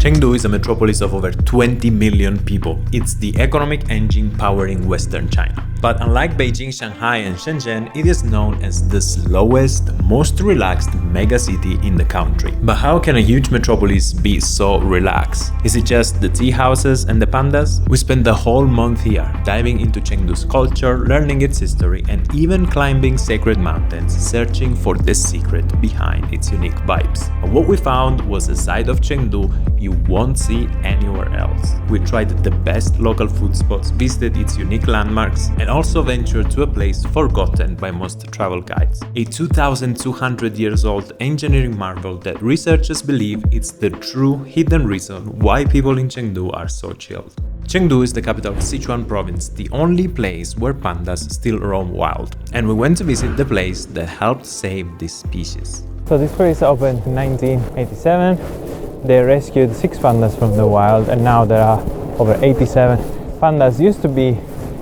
Chengdu is a metropolis of over 20 million people. It's the economic engine powering Western China. But unlike Beijing, Shanghai and Shenzhen, it is known as the slowest, most relaxed megacity in the country. But how can a huge metropolis be so relaxed? Is it just the tea houses and the pandas? We spent the whole month here, diving into Chengdu's culture, learning its history, and even climbing sacred mountains, searching for the secret behind its unique vibes. And what we found was a side of Chengdu you won't see anywhere else. We tried the best local food spots, visited its unique landmarks, and also ventured to a place forgotten by most travel guides. A 2,200 years old engineering marvel that researchers believe it's the true hidden reason why people in Chengdu are so chilled. Chengdu is the capital of Sichuan Province, the only place where pandas still roam wild. And we went to visit the place that helped save this species. So this place opened in 1987. They rescued 6 pandas from the wild, and now there are over 87. Pandas used to be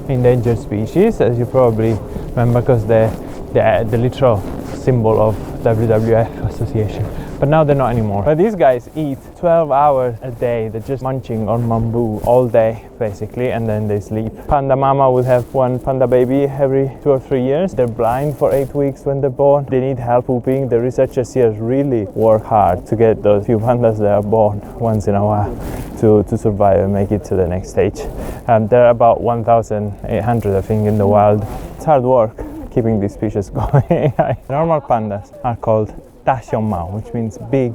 endangered species, as you probably remember, because they're the literal symbol of WWF association. But now they're not anymore. But these guys eat 12 hours a day. They're just munching on bamboo all day, basically, and then they sleep. Panda mama will have one panda baby every 2 or 3 years. They're blind for 8 weeks when they're born. They need help pooping. The researchers here really work hard to get those few pandas that are born once in a while to survive and make it to the next stage. There are about 1,800, I think, in the wild. It's hard work keeping these species going. Normal pandas are called Mao, which means big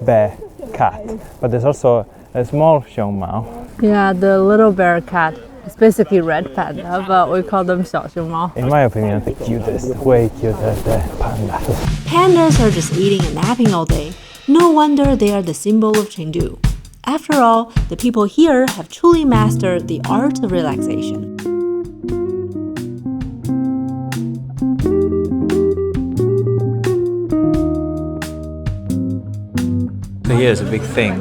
bear cat. But there's also a small Mao. Yeah, the little bear cat. It's basically red panda, but we call them Mao. In my opinion, the cutest, way cuter than pandas. Pandas are just eating and napping all day. No wonder they are the symbol of Chengdu. After all, the people here have truly mastered the art of relaxation. So here's a big thing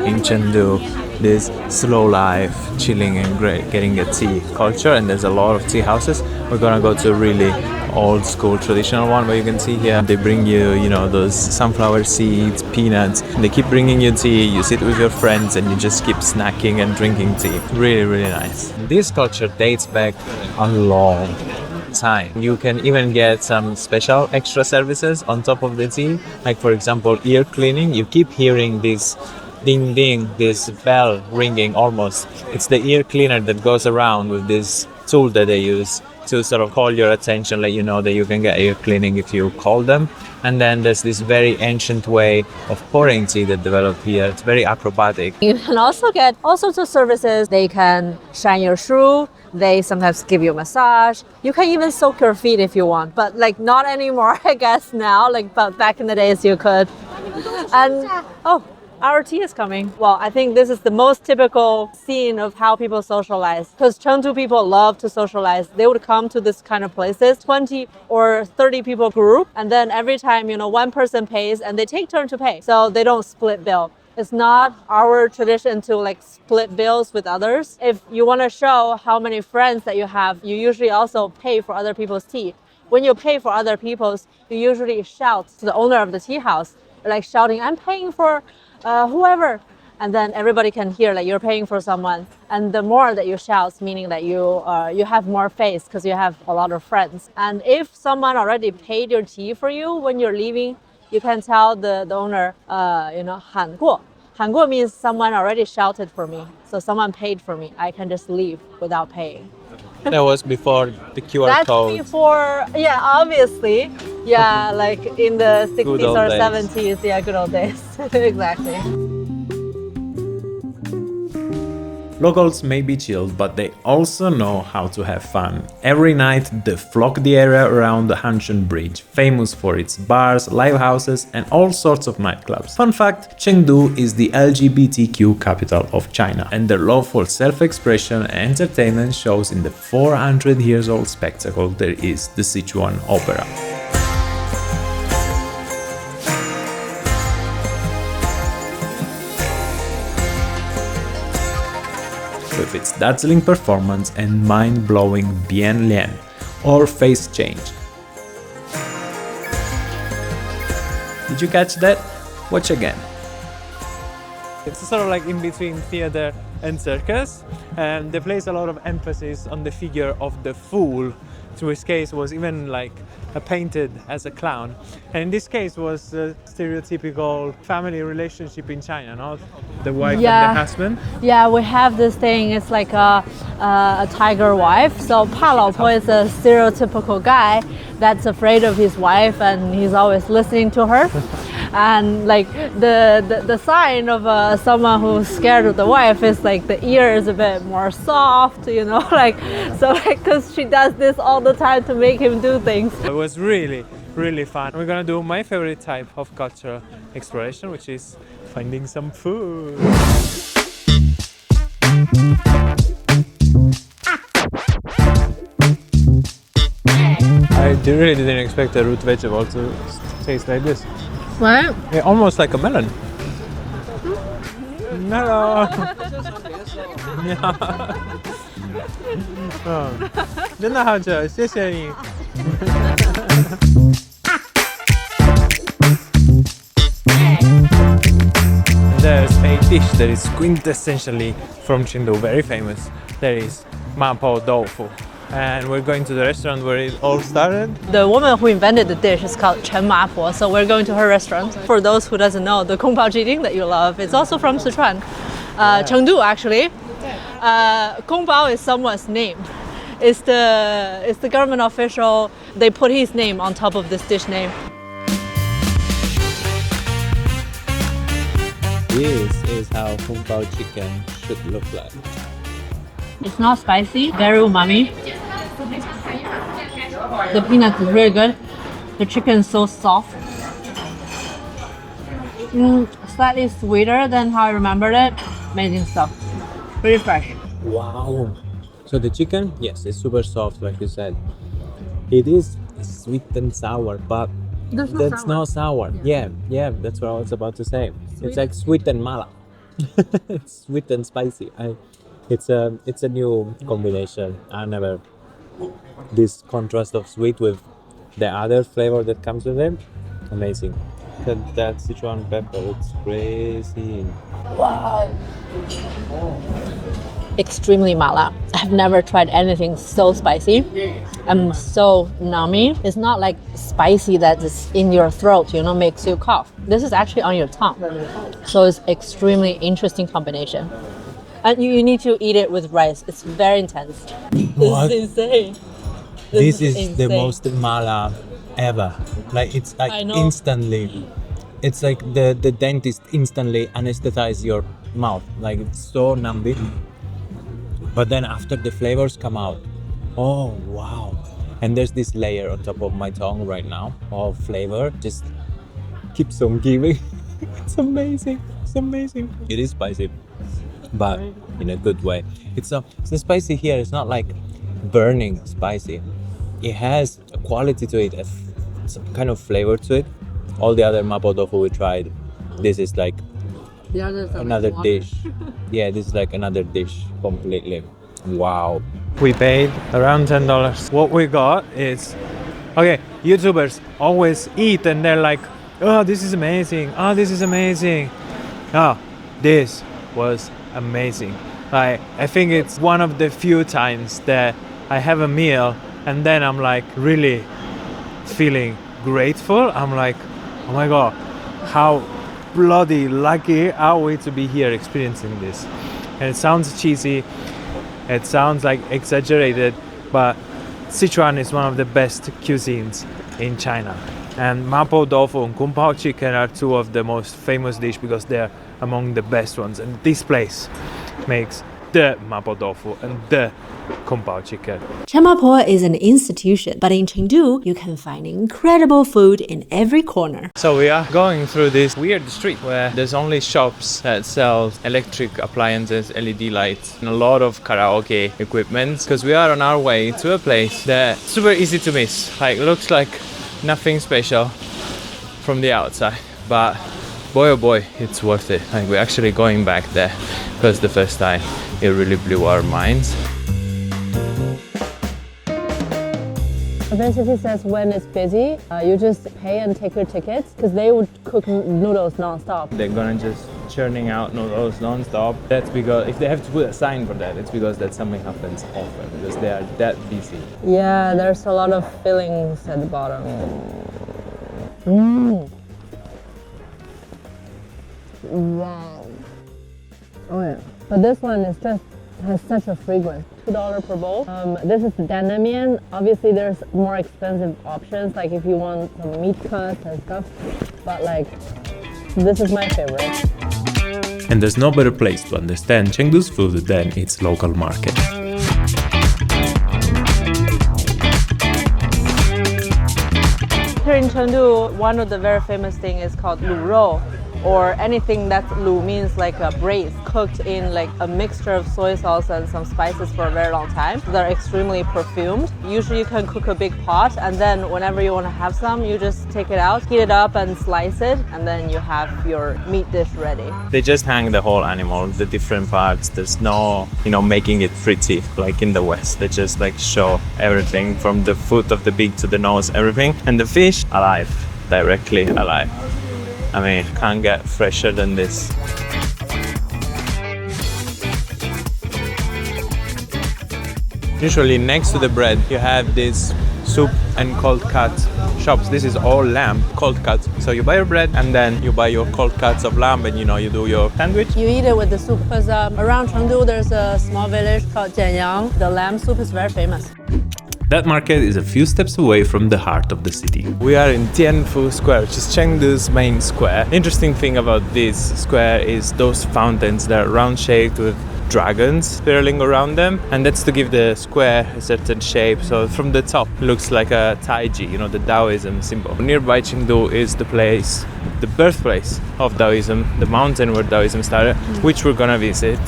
in Chengdu, this slow life, chilling and getting a tea culture, and there's a lot of tea houses. We're gonna go to a really old school traditional one where you can see here they bring you, those sunflower seeds, peanuts. They keep bringing you tea, you sit with your friends and you just keep snacking and drinking tea. Really, really nice. This culture dates back a long time. You can even get some special extra services on top of the tea, like for example ear cleaning. You keep hearing this ding ding, this bell ringing almost. It's the ear cleaner that goes around with this tool that they use to sort of call your attention, let you know that you can get ear cleaning if you call them. And then there's this very ancient way of pouring tea that developed here. It's very acrobatic. You can also get all sorts of services. They can shine your shoe. They sometimes give you a massage. You can even soak your feet if you want, but not anymore, I guess now. But back in the days you could. And our tea is coming. Well, I think this is the most typical scene of how people socialize, because Chengdu people love to socialize. They would come to this kind of places, 20 or 30 people group, and then every time, one person pays and they take turn to pay. So they don't split bill. It's not our tradition to split bills with others. If you want to show how many friends that you have, you usually also pay for other people's tea. When you pay for other people's, you usually shout to the owner of the tea house, shouting, "I'm paying for whoever." And then everybody can hear you're paying for someone. And the more that you shout, meaning that you have more face because you have a lot of friends. And if someone already paid your tea for you when you're leaving, you can tell the owner, 喊过. 喊过 means someone already shouted for me. So someone paid for me. I can just leave without paying. That was before the QR That's code. before, yeah, obviously. Yeah, in the 60s Good old or days. 70s. Yeah, good old days. Exactly. Locals may be chilled, but they also know how to have fun. Every night they flock the area around the Hanshan Bridge, famous for its bars, live houses and all sorts of nightclubs. Fun fact, Chengdu is the LGBTQ capital of China, and their love for self-expression and entertainment shows in the 400 years old spectacle that is the Sichuan Opera. With its dazzling performance and mind-blowing Bian Liang, or face change. Did you catch that? Watch again. It's sort of like in between theater and circus, and they place a lot of emphasis on the figure of the fool, in which case was even like painted as a clown. And in this case was a stereotypical family relationship in China, not the wife and the husband. Yeah, we have this thing. It's like a tiger wife. So 怕老婆 is a stereotypical guy that's afraid of his wife and he's always listening to her. And like the sign of someone who's scared of the wife is like the ear is a bit more soft, you know, like so like because she does this all the time to make him do things. It was really fun. We're gonna do my favorite type of cultural exploration, which is finding some food. I really didn't expect a root vegetable to taste like this. Right? Yeah, almost like a melon. Hello. Oh, 真的好吃，谢谢你。There's a dish that is quintessentially from Chengdu, very famous. There is Mapo tofu. And we're going to the restaurant where it all started. The woman who invented the dish is called Chen Mapo, so we're going to her restaurant. For those who doesn't know, the Kung Pao Jiding that you love, it's also from Sichuan. Chengdu actually. Kung Pao is someone's name. It's the government official, they put his name on top of this dish name. This is how Kung Pao chicken should look like. It's not spicy, very umami. The peanuts is really good. The chicken is so soft. Slightly sweeter than how I remembered it. Amazing stuff. Pretty fresh. Wow. So the chicken, yes, it's super soft, like you said. It is sweet and sour, but that's not sour. Yeah, that's what I was about to say. Sweet? It's like sweet and mala. It's sweet and spicy. It's a new combination. I never this contrast of sweet with the other flavor that comes with it. Amazing. That Sichuan pepper, it's crazy. Wow. Extremely mala. I've never tried anything so spicy and so nummy. It's not like spicy that is in your throat, you know, makes you cough. This is actually on your tongue. So it's extremely interesting combination. And you need to eat it with rice. It's very intense. What? It's insane. This is insane. the most mala ever. Like it's like instantly. It's like the dentist instantly anesthetizes your mouth. Like it's so numbing. But then after the flavors come out, oh wow. And there's this layer on top of my tongue right now of flavor. Just keeps on giving. It's amazing. It's amazing. It is spicy, but in a good way. It's the spicy here. It's not like burning spicy. It has a quality to it, some kind of flavor to it. All the other Mapo tofu we tried, this is like another dish. Yeah, this is like another dish completely. Wow. We paid around $10. What we got is, okay, YouTubers always eat and they're like, oh, this is amazing. Oh, this is amazing. Oh, this was amazing. I think it's one of the few times that I have a meal and then I'm like really feeling grateful. I'm like, oh my God, how bloody lucky are we to be here experiencing this? And it sounds cheesy, it sounds like exaggerated, but Sichuan is one of the best cuisines in China. And Mapo tofu and Kung Pao chicken are two of the most famous dishes because they're among the best ones. And this place makes the Mapo tofu and the Kung Pao chicken. Chen Mapo is an institution, but in Chengdu, you can find incredible food in every corner. So we are going through this weird street where there's only shops that sell electric appliances, LED lights, and a lot of karaoke equipment because we are on our way to a place that's super easy to miss. Like, looks like nothing special from the outside, but boy oh boy, it's worth it. Like, we're actually going back there because the first time it really blew our minds. Basically says when it's busy, you just pay and take your tickets because they would cook noodles non-stop. They're gonna just churning out noodles non-stop. That's because if they have to put a sign for that, it's because that something happens often because they are that busy. Yeah, there's a lot of fillings at the bottom. Wow. Oh yeah. But this one is just has such a fragrance. $2 per bowl. This is the Mian. Obviously, there's more expensive options, like if you want some meat cuts and stuff. But like, this is my favorite. And there's no better place to understand Chengdu's food than its local market. Here in Chengdu, one of the very famous things is called Lu Rou, or anything that Lu means like a braise, cooked in like a mixture of soy sauce and some spices for a very long time. They're extremely perfumed. Usually you can cook a big pot, and then whenever you want to have some, you just take it out, heat it up and slice it, and then you have your meat dish ready. They just hang the whole animal, the different parts. There's no, making it pretty like in the West. They just like show everything from the foot of the beak to the nose, everything. And the fish, alive, directly alive. I mean, can't get fresher than this. Usually next to the bread, you have this soup and cold cut shops. This is all lamb, cold cuts. So you buy your bread and then you buy your cold cuts of lamb and you do your sandwich. You eat it with the soup because around Chengdu there's a small village called Jianyang. The lamb soup is very famous. That market is a few steps away from the heart of the city. We are in Tianfu Square, which is Chengdu's main square. Interesting thing about this square is those fountains that are round-shaped with dragons swirling around them, and that's to give the square a certain shape. So from the top it looks like a taiji, the Taoism symbol. Nearby Chengdu is the place, the birthplace of Taoism, the mountain where Taoism started, which we're gonna visit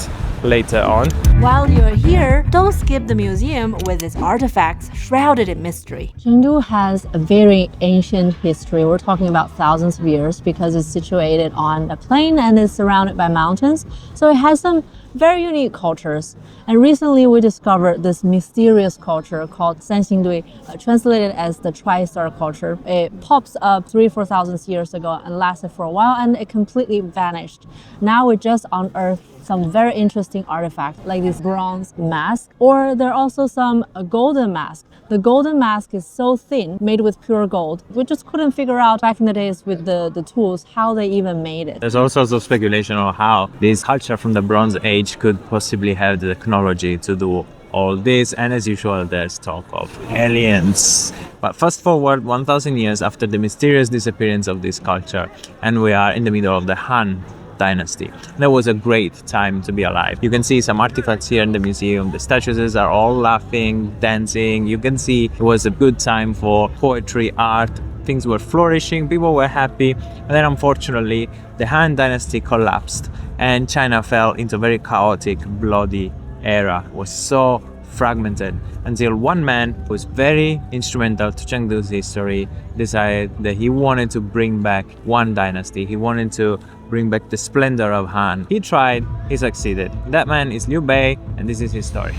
later on. While you're here, don't skip the museum with its artifacts shrouded in mystery. Chengdu has a very ancient history. We're talking about thousands of years because it's situated on a plain and is surrounded by mountains. So it has some very unique cultures. And recently we discovered this mysterious culture called SanXingDui, translated as the Tri-Star culture. It pops up 3,000-4,000 years ago and lasted for a while, and it completely vanished. Now we just unearthed some very interesting artifacts like this bronze mask, or there are also some golden mask. The golden mask is so thin, made with pure gold. We just couldn't figure out back in the days with the tools how they even made it. There's all sorts of speculation on how this culture from the Bronze Age could possibly have the technology to do all this, and as usual there's talk of aliens. But fast forward 1,000 years after the mysterious disappearance of this culture, and we are in the middle of the Han Dynasty. That was a great time to be alive. You can see some artifacts here in the museum. The statues are all laughing, dancing. You can see it was a good time for poetry, art. Things were flourishing, people were happy. And then unfortunately, the Han Dynasty collapsed and China fell into a very chaotic, bloody era. It was so fragmented until one man who was very instrumental to Chengdu's history decided that he wanted to bring back one dynasty. He wanted to bring back the splendor of Han. He tried, he succeeded. That man is Liu Bei, and this is his story.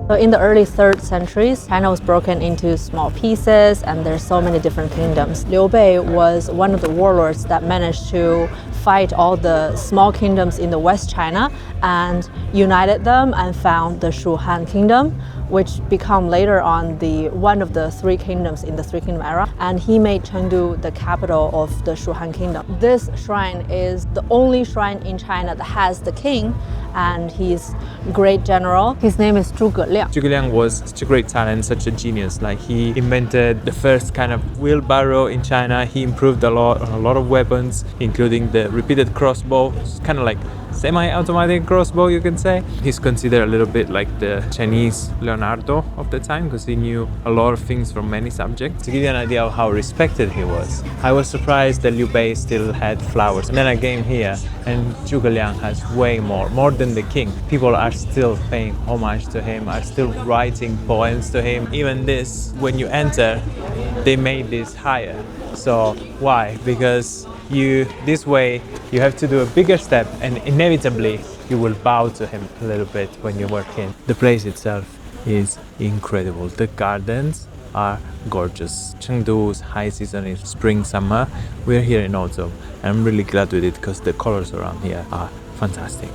So in the early 3rd centuries, China was broken into small pieces and there's so many different kingdoms. Liu Bei was one of the warlords that managed to fight all the small kingdoms in the West China and united them and found the Shu Han Kingdom, which became later on one of the 3 kingdoms in the 3 Kingdom era. And he made Chengdu the capital of the Shu Han Kingdom. This shrine is the only shrine in China that has the king and his great general. His name is Zhuge Liang. Zhuge Liang was such a great talent, such a genius. Like, he invented the first kind of wheelbarrow in China. He improved a lot of weapons, including the repeated crossbow. It's kind of like semi-automatic crossbow, you can say. He's considered a little bit like the Chinese Leonardo of the time because he knew a lot of things from many subjects. To give you an idea of how respected he was, I was surprised that Liu Bei still had flowers. And then I came here and Zhuge Liang has way more than the king. People are still paying homage to him, are still writing poems to him. Even this, when you enter, they made this higher. So why? Because this way you have to do a bigger step, and inevitably you will bow to him a little bit when you walk in. The place itself is incredible. The gardens are gorgeous. Chengdu's high season is spring, summer. We're here in autumn. I'm really glad with it because the colors around here are fantastic.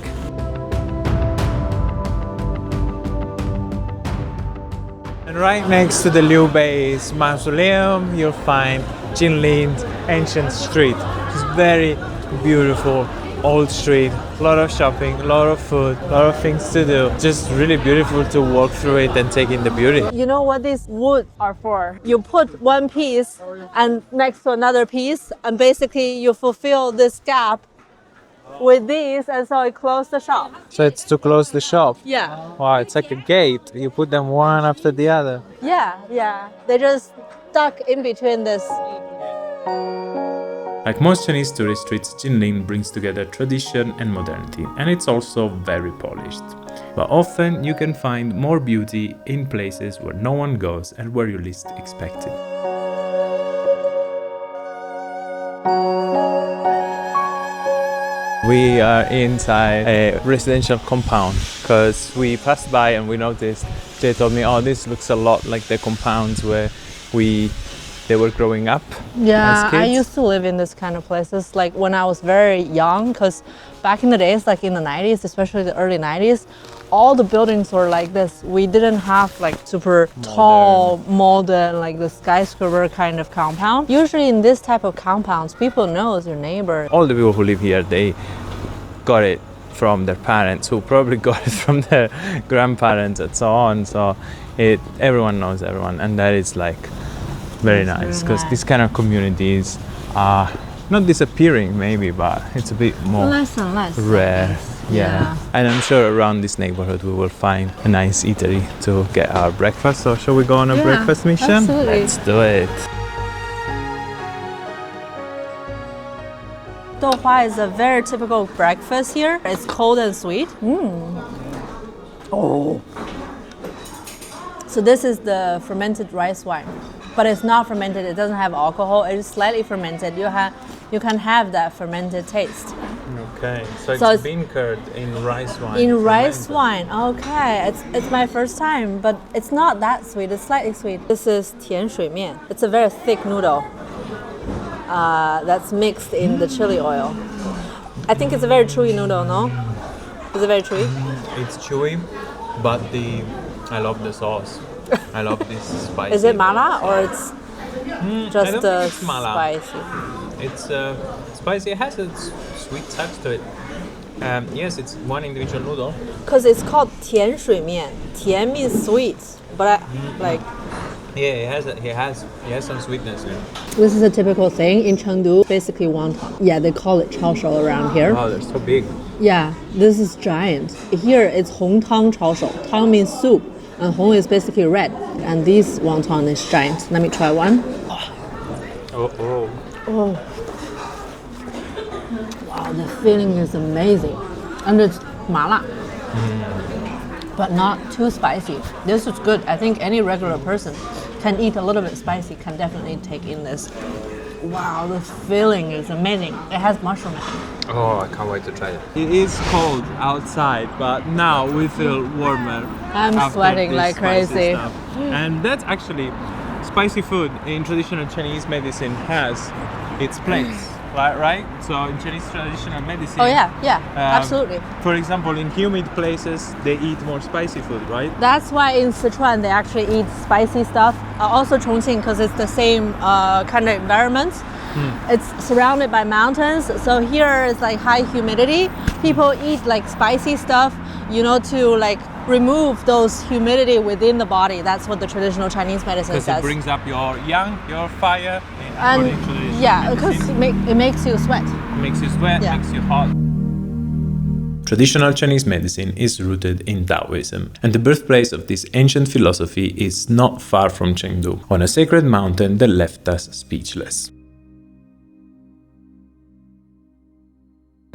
And right next to the Liu Bei's mausoleum, you'll find Jinlin's ancient street. It's very beautiful old street, a lot of shopping, a lot of food, a lot of things to do. Just really beautiful to walk through it and take in the beauty. You know what these woods are for? You put one piece and next to another piece, and basically you fulfill this gap with these, and so it closed the shop. So it's to close the shop? Yeah. Wow, it's like a gate. You put them one after the other. Yeah. They just stuck in between this. Like most Chinese tourist streets, Jinlin brings together tradition and modernity, and it's also very polished. But often you can find more beauty in places where no one goes and where you least expect it. We are inside a residential compound because we passed by and we noticed, Jay told me, oh, this looks a lot like the compounds where they were growing up. Yeah, as kids. I used to live in this kind of places like when I was very young, because back in the days, like in the 90s, especially the early 90s, all the buildings were like this. We didn't have like super tall, modern, like the skyscraper kind of compound. Usually in this type of compounds, people know your neighbor. All the people who live here, they got it from their parents, who probably got it from their grandparents and so on. So everyone knows everyone, and that is like very nice, because these kind of communities are not disappearing maybe, but it's a bit more Less and less. rare. Yeah. And I'm sure around this neighborhood we will find a nice eatery to get our breakfast. So shall we go on a breakfast mission? Absolutely. Let's do it. Douhua is a very typical breakfast here. It's cold and sweet. Oh. So this is the fermented rice wine, but it's not fermented. It doesn't have alcohol. It is slightly fermented. You can have that fermented taste. Okay, so it's bean curd in rice wine. In rice wine, okay. It's my first time, but it's not that sweet. It's slightly sweet. This is tian shui mian. It's a very thick noodle that's mixed in the chili oil. I think it's a very chewy noodle, no? Is it very chewy? It's chewy, but I love the sauce. I love this spicy. Is it mala or it's just I don't think it's mala. spicy? It's spicy. It has a sweet touch to it. Yes, it's one individual noodle. Because it's called tian shui mian. Tian means sweet, but Yeah, it has some sweetness in it. this is a typical thing in Chengdu. Basically wonton. Yeah, they call it chaoshou around here. Oh, they're so big. Yeah, this is giant. Here it's hong tang chaoshou. Tang means soup, and hong is basically red. And this wonton is giant. Let me try one. Oh. Wow, the feeling is amazing. And it's mala. But not too spicy. This is good. I think any regular person can eat a little bit spicy, can definitely take in this. Wow, the feeling is amazing. It has mushroom in it. Oh, I can't wait to try it. It is cold outside, but now we feel warmer. I'm after sweating this like spicy crazy. stuff. And that's actually spicy food in traditional Chinese medicine has its place. Right? So in Chinese traditional medicine, Oh yeah, absolutely. For example, in humid places, they eat more spicy food, right? That's why in Sichuan they actually eat spicy stuff. Also Chongqing, because it's the same kind of environment. It's surrounded by mountains, so here is like high humidity. People eat like spicy stuff, to like remove those humidity within the body. That's what the traditional Chinese medicine says. Because it brings up your yang, your fire. And yeah, because it makes you sweat. It makes you sweat, makes you hot. Traditional Chinese medicine is rooted in Taoism, and the birthplace of this ancient philosophy is not far from Chengdu, on a sacred mountain that left us speechless.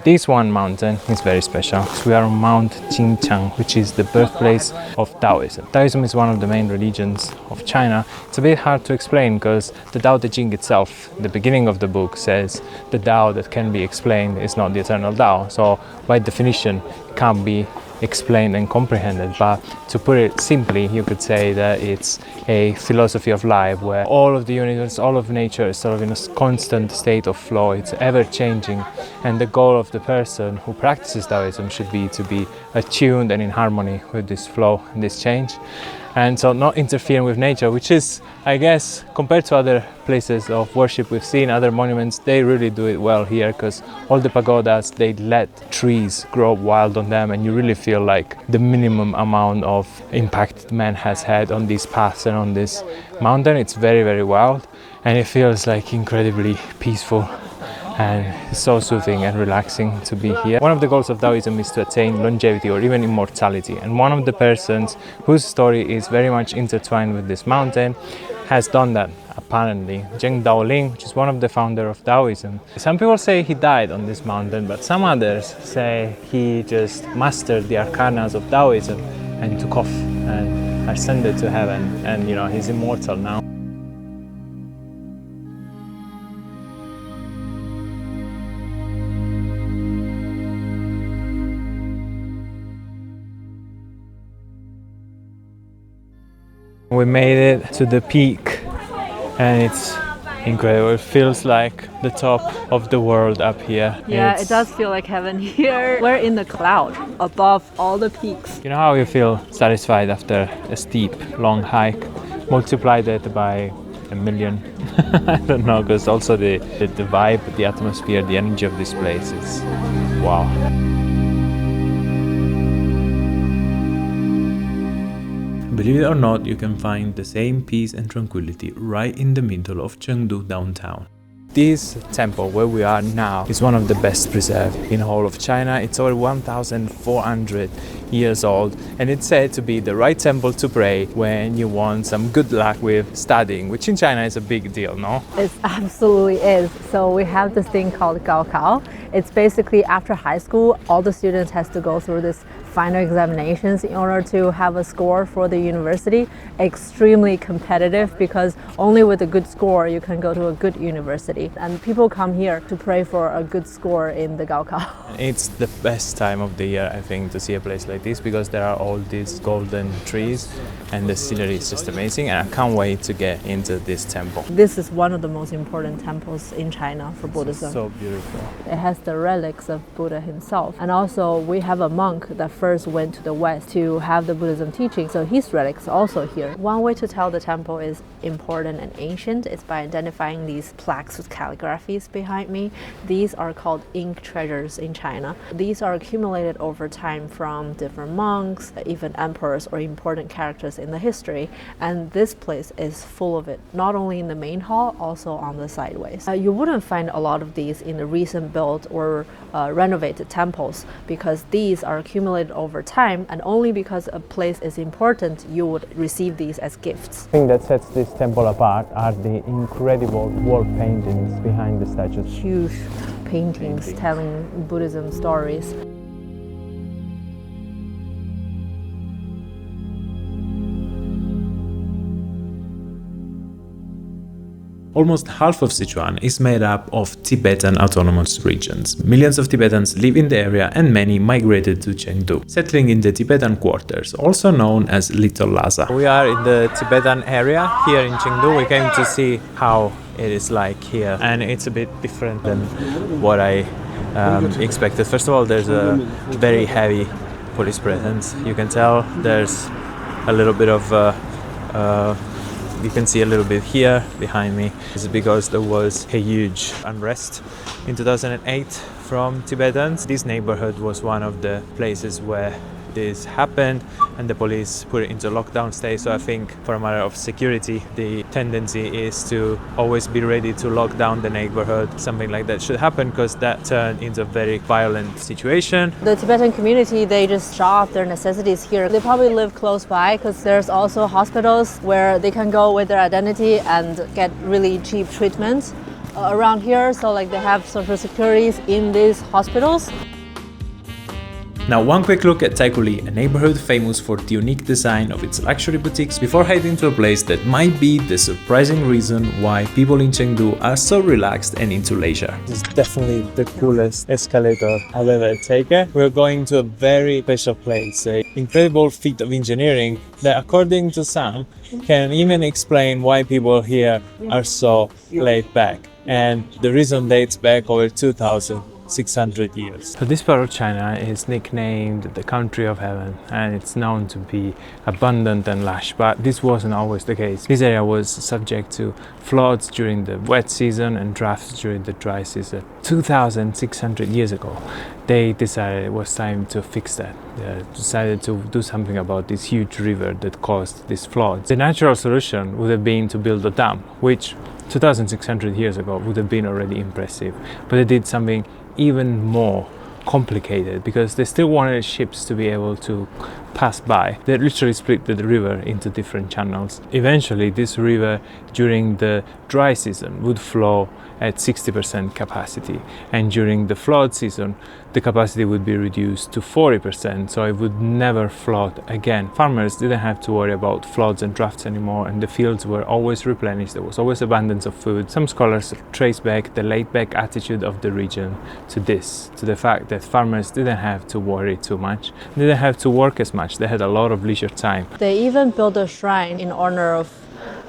This one mountain is very special because we are on Mount Qingcheng, which is the birthplace of Taoism. Taoism is one of the main religions of China. It's a bit hard to explain because the Tao Te Ching itself, the beginning of the book, says the Tao that can be explained is not the eternal Tao. So by definition, it can't be explained and comprehended, but to put it simply, you could say that it's a philosophy of life where all of the universe, all of nature is sort of in a constant state of flow. It's ever changing, and the goal of the person who practices Taoism should be to be attuned and in harmony with this flow and this change, and so not interfering with nature, which is, I guess, compared to other places of worship we've seen, other monuments, they really do it well here, because all the pagodas, they let trees grow wild on them, and you really feel like the minimum amount of impact man has had on these paths and on this mountain. It's very, very wild, and it feels like incredibly peaceful, and it's so soothing and relaxing to be here. One of the goals of Taoism is to attain longevity or even immortality, and one of the persons whose story is very much intertwined with this mountain has done that, apparently. Zheng, which is one of the founders of Taoism. Some people say he died on this mountain, but some others say he just mastered the arcanas of Taoism and took off and ascended to heaven, and he's immortal now. We made it to the peak, and it's incredible. It feels like the top of the world up here. Yeah, it does feel like heaven here. We're in the cloud above all the peaks. You know how you feel satisfied after a steep, long hike? Multiply that by 1,000,000. I don't know, because also the vibe, the atmosphere, the energy of this place is wow. Believe it or not, you can find the same peace and tranquility right in the middle of Chengdu downtown. This temple where we are now is one of the best preserved in the whole of China. It's over 1,400 years old, and it's said to be the right temple to pray when you want some good luck with studying, which in China is a big deal, no? It absolutely is. So we have this thing called Gaokao. It's basically after high school, all the students has to go through this final examinations in order to have a score for the university. Extremely competitive, because only with a good score you can go to a good university. And people come here to pray for a good score in the Gaokao. It's the best time of the year, I think, to see a place like this, because there are all these golden trees and the scenery is just amazing, and I can't wait to get into this temple. This is one of the most important temples in China for Buddhism. So beautiful. It has the relics of Buddha himself, and also we have a monk that first went to the west to have the Buddhism teaching, so his relics also here. One way to tell the temple is important and ancient is by identifying these plaques with calligraphies behind me. These are called ink treasures in China. These are accumulated over time from different monks, even emperors or important characters in the history, and this place is full of it, not only in the main hall, also on the sideways. You wouldn't find a lot of these in the recent built or renovated temples, because these are accumulated over time, and only because a place is important you would receive these as gifts. The thing that sets this temple apart are the incredible wall paintings behind the statues. Huge paintings telling Buddhism stories. Almost half of Sichuan is made up of Tibetan autonomous regions. Millions of Tibetans live in the area, and many migrated to Chengdu, settling in the Tibetan quarters, also known as Little Lhasa. We are in the Tibetan area here in Chengdu. We came to see how it is like here, and it's a bit different than what I expected. First of all, there's a very heavy police presence. You can tell there's a little bit of you can see a little bit here behind me. This is because there was a huge unrest in 2008 from Tibetans. This neighborhood was one of the places where this happened, and the police put it into lockdown state. So I think for a matter of security, the tendency is to always be ready to lock down the neighborhood. Something like that should happen, because that turned into a very violent situation. The Tibetan community, they just shop their necessities here. They probably live close by, because there's also hospitals where they can go with their identity and get really cheap treatments. around here. So like they have social securities in these hospitals. Now one quick look at Taikuli, a neighborhood famous for the unique design of its luxury boutiques, before heading to a place that might be the surprising reason why people in Chengdu are so relaxed and into leisure. This is definitely the coolest escalator I've ever taken. We're going to a very special place, an incredible feat of engineering that, according to some, can even explain why people here are so laid back. And the reason dates back over 2,600 years. So this part of China is nicknamed the country of heaven, and it's known to be abundant and lush, but this wasn't always the case. This area was subject to floods during the wet season and droughts during the dry season. 2,600 years ago, they decided it was time to fix that. They decided to do something about this huge river that caused these floods. The natural solution would have been to build a dam, which 2,600 years ago would have been already impressive, but they did something even more complicated because they still wanted ships to be able to pass by. They literally split the river into different channels. Eventually, this river during the dry season would flow at 60% capacity, and during the flood season the capacity would be reduced to 40%, so it would never flood again. Farmers didn't have to worry about floods and droughts anymore, and the fields were always replenished. There was always abundance of food. Some scholars trace back the laid-back attitude of the region to this, to the fact that farmers didn't have to worry too much, they didn't have to work as much, they had a lot of leisure time. They even built a shrine in honor of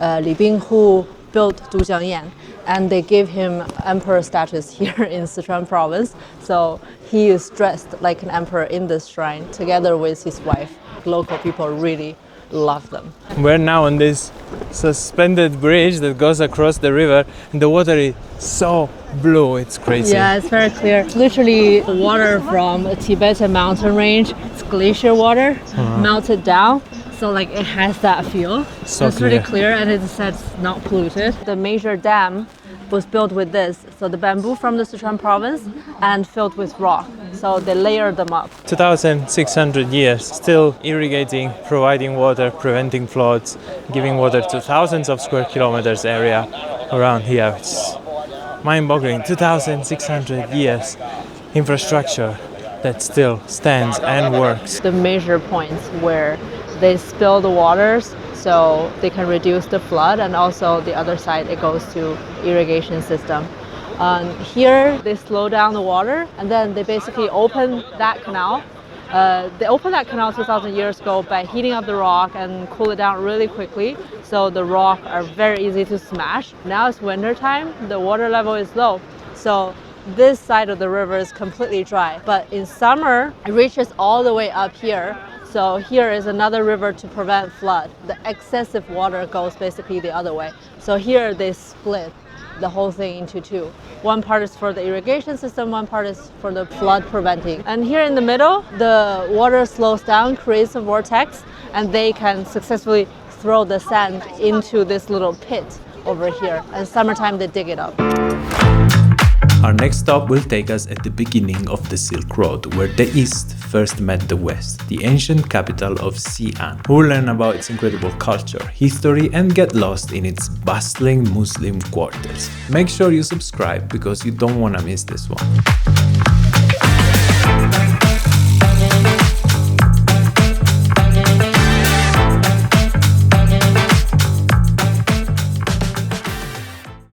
Li Bing, who built Dujiangyan, and they gave him emperor status here in Sichuan Province. So he is dressed like an emperor in this shrine together with his wife. Local people really love them. We're now on this suspended bridge that goes across the river, and the water is so blue, it's crazy. Yeah, it's very clear. It's literally water from a Tibetan mountain range. It's glacier water melted down. So like it has that feel. So it's really clear, and it's not polluted. The major dam was built with this. So the bamboo from the Sichuan Province and filled with rock. So they layered them up. 2,600 years, still irrigating, providing water, preventing floods, giving water to thousands of square kilometers area around here. It's mind-boggling. 2,600 years infrastructure that still stands and works. The major points where they spill the waters so they can reduce the flood, and also the other side it goes to irrigation system. Here they slow down the water, and then they basically open that canal. They opened that canal 2,000 years ago by heating up the rock and cool it down really quickly, so the rock are very easy to smash. Now it's winter time, the water level is low, so this side of the river is completely dry. But in summer, it reaches all the way up here. So here is another river to prevent flood. The excessive water goes basically the other way. So here they split the whole thing into two. One part is for the irrigation system, one part is for the flood preventing. And here in the middle, the water slows down, creates a vortex, and they can successfully throw the sand into this little pit over here. And summertime, they dig it up. Our next stop will take us at the beginning of the Silk Road, where the East first met the West, the ancient capital of Xi'an. We'll learn about its incredible culture, history, and get lost in its bustling Muslim quarters. Make sure you subscribe because you don't want to miss this one.